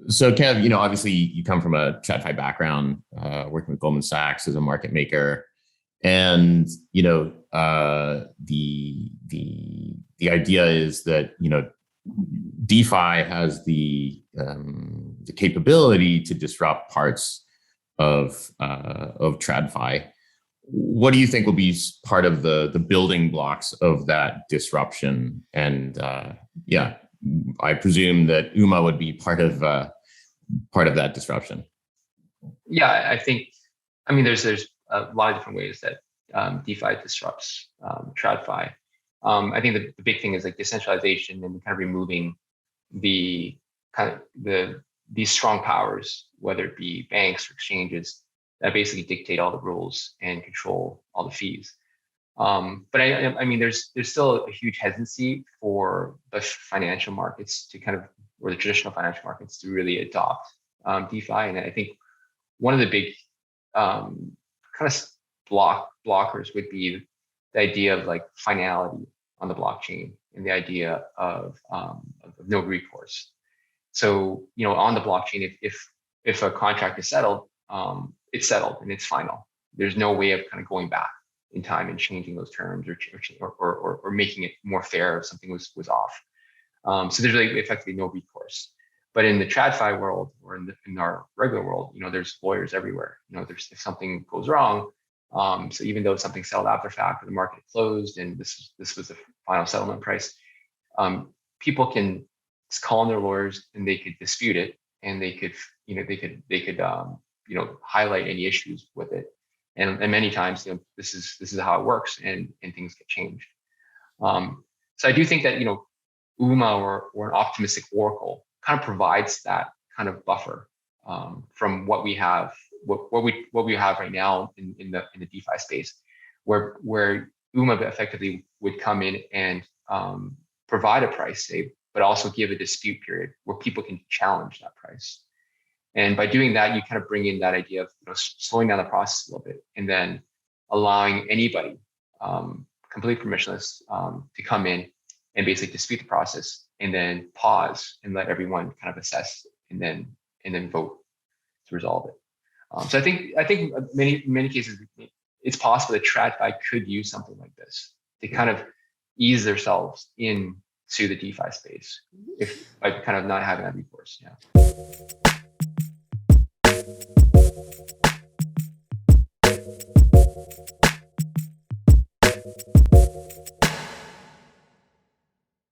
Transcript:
So Kev, obviously you come from a tradFi background, working with Goldman Sachs as a market maker, and the idea is that DeFi has the capability to disrupt parts of TradFi. What do you think will be part of the building blocks of that disruption? And yeah, I presume that UMA would be part of that disruption. Yeah, there's a lot of different ways that DeFi disrupts TradFi. I think the big thing is like decentralization and kind of removing these strong powers, whether it be banks or exchanges, that basically dictate all the rules and control all the fees. But there's still a huge hesitancy for the financial markets or the traditional financial markets to really adopt DeFi. And I think one of the big kind of blockers would be the idea of like finality on the blockchain and the idea of no recourse. So, on the blockchain, if a contract is settled, it's settled and it's final. There's no way of kind of going back in time and changing those terms or making it more fair if something was off. So there's really effectively no recourse. But in the TradFi world or in our regular world, there's lawyers everywhere. If something goes wrong, so even though something settled after fact or the market closed and this was the final settlement price, people can call on their lawyers and they could dispute it, and they could highlight any issues with it. And many times, this is how it works, and things get changed. So I do think that UMA or an optimistic oracle kind of provides that kind of buffer from what we have, what we have right now in the DeFi space, where UMA effectively would come in and provide a price, say, but also give a dispute period where people can challenge that price. And by doing that, you kind of bring in that idea of slowing down the process a little bit, and then allowing anybody, completely permissionless, to come in and basically dispute the process, and then pause and let everyone kind of assess and then vote to resolve it. So I think many cases it's possible that TradFi could use something like this to kind of ease themselves into the DeFi space, by kind of not having that recourse. Yeah.